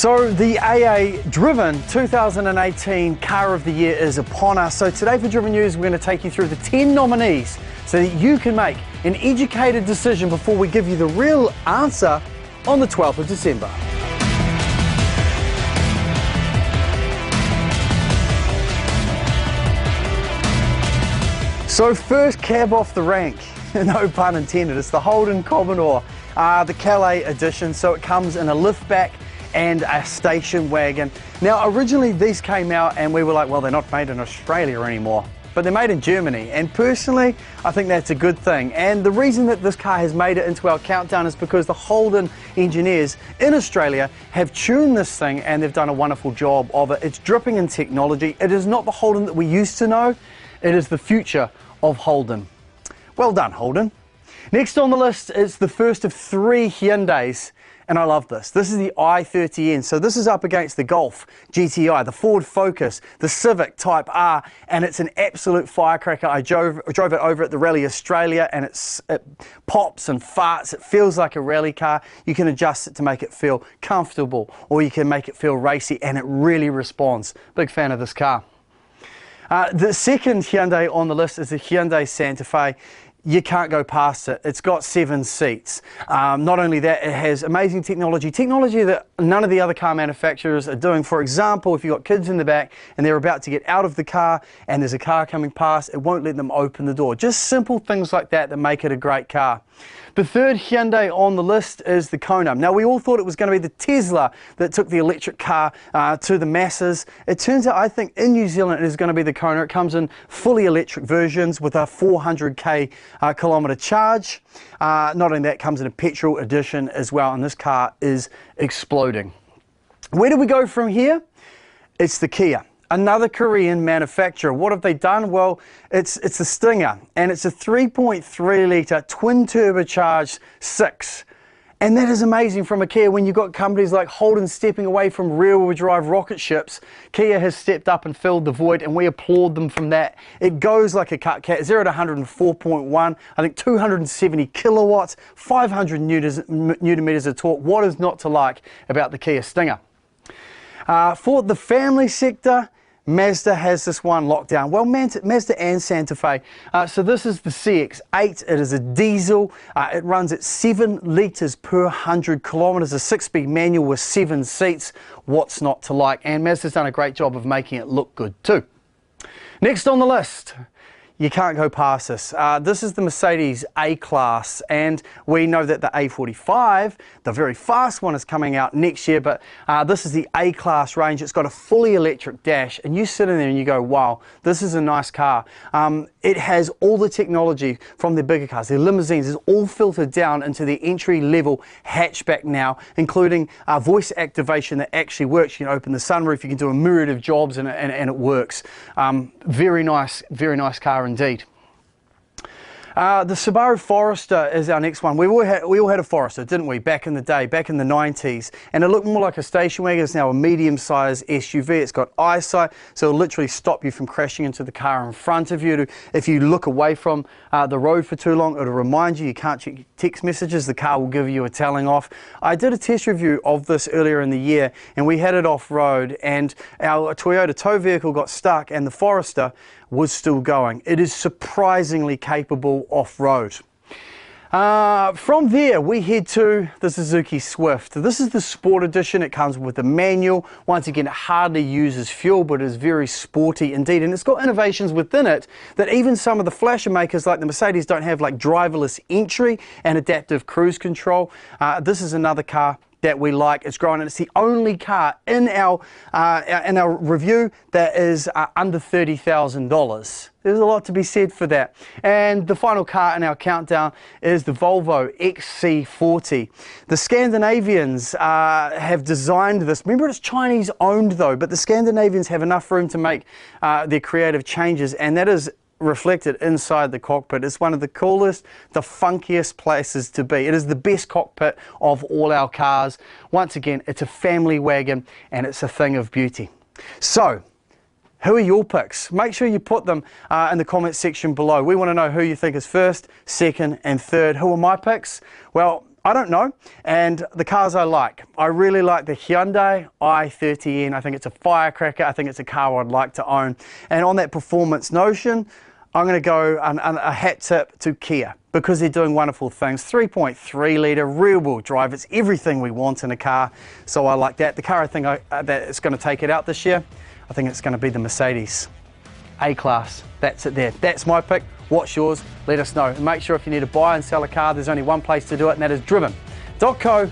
So the AA Driven 2018 Car of the Year is upon us. So today for Driven News, we're going to take you through the 10 nominees so that you can make an educated decision before we give you the real answer on the 12th of December. So first cab off the rank, no pun intended, it's the Holden Commodore, the Calais edition. So it comes in a liftback and a station wagon. Now originally these came out and we were like, well, they're not made in Australia anymore, but they're made in Germany, and personally I think that's a good thing. And the reason that this car has made it into our countdown is because the Holden engineers in Australia have tuned this thing and they've done a wonderful job of it. It's dripping in technology. It is not the Holden that we used to know, it is the future of Holden. Well done, Holden. Next on the list is the first of 3 Hyundais. And I love this. This is the i30N. So this is up against the Golf GTI, the Ford Focus, the Civic Type R, and it's an absolute firecracker. I drove it over at the Rally Australia, and it pops and farts. It feels like a rally car. You can adjust it to make it feel comfortable, or you can make it feel racy, and it really responds. Big fan of this car. The second Hyundai on the list is the Hyundai Santa Fe. You can't go past it. It's got 7 seats. Not only that, it has amazing technology that none of the other car manufacturers are doing. For example, if you've got kids in the back and they're about to get out of the car and there's a car coming past, it won't let them open the door. Just simple things like that that make it a great car. The third Hyundai on the list is the Kona. Now, we all thought it was going to be the Tesla that took the electric car to the masses. It turns out, I think, in New Zealand it is going to be the Kona. It comes in fully electric versions with a 400k kilometre charge. Not only that, it comes in a petrol edition as well, and this car is exploding. Where do we go from here? It's the Kia. Another Korean manufacturer. What have they done? Well, it's the Stinger, and it's a 3.3 litre twin turbocharged 6. And that is amazing from a Kia when you've got companies like Holden stepping away from rear-wheel drive rocket ships. Kia has stepped up and filled the void, and we applaud them from that. It goes like a cut cat, 0 to 104.1, I think 270 kilowatts, 500 newton meters of torque. What is not to like about the Kia Stinger? For the family sector, Mazda has this one locked down. Well, Mazda and Santa Fe. So this is the CX-8. It is a diesel. It runs at 7 litres per 100 kilometres, a 6-speed manual with 7 seats. What's not to like? And Mazda's done a great job of making it look good too. Next on the list, you can't go past this. This is the Mercedes A-Class, and we know that the A45, the very fast one, is coming out next year, but this is the A-Class range. It's got a fully electric dash, and you sit in there and you go, wow, this is a nice car. It has all the technology from the bigger cars. Their limousines is all filtered down into the entry-level hatchback now, including voice activation that actually works. You can open the sunroof, you can do a myriad of jobs, and it works. Very nice car indeed. The Subaru Forester is our next one. We all had a Forester, didn't we, back in the day, back in the 90s, and it looked more like a station wagon. It's now a medium-sized SUV. It's got eyesight, so it'll literally stop you from crashing into the car in front of you. If you look away from the road for too long, it'll remind you can't check your text messages. The car will give you a telling off. I did a test review of this earlier in the year, and we had it off-road, and our Toyota tow vehicle got stuck, and the Forester was still going. It is surprisingly capable off-road. From there we head to the Suzuki Swift. This is the Sport Edition. It comes with a manual. Once again, it hardly uses fuel, but it is very sporty indeed, and it's got innovations within it that even some of the flasher makers like the Mercedes don't have, like driverless entry and adaptive cruise control. This is another car that we like. It's growing, and it's the only car in our review that is under $30,000. There's a lot to be said for that. And the final car in our countdown is the Volvo XC40. The Scandinavians have designed this. Remember, it's Chinese owned though, but the Scandinavians have enough room to make their creative changes, and that is reflected inside the cockpit. It's one of the coolest, the funkiest places to be. It is the best cockpit of all our cars. Once again, it's a family wagon, and it's a thing of beauty. So, who are your picks? Make sure you put them in the comment section below. We want to know who you think is first, second, and third. Who are my picks? Well, I don't know, and the cars I like. I really like the Hyundai i30N. I think it's a firecracker. I think it's a car I'd like to own. And on that performance notion, I'm going to go a hat tip to Kia because they're doing wonderful things. 3.3 litre rear wheel drive. It's everything we want in a car, so I like that. The car I think that is going to take it out this year, I think it's going to be the Mercedes A-Class. That's it there. That's my pick. What's yours? Let us know. And make sure if you need to buy and sell a car, there's only one place to do it, and that is driven.co.nz.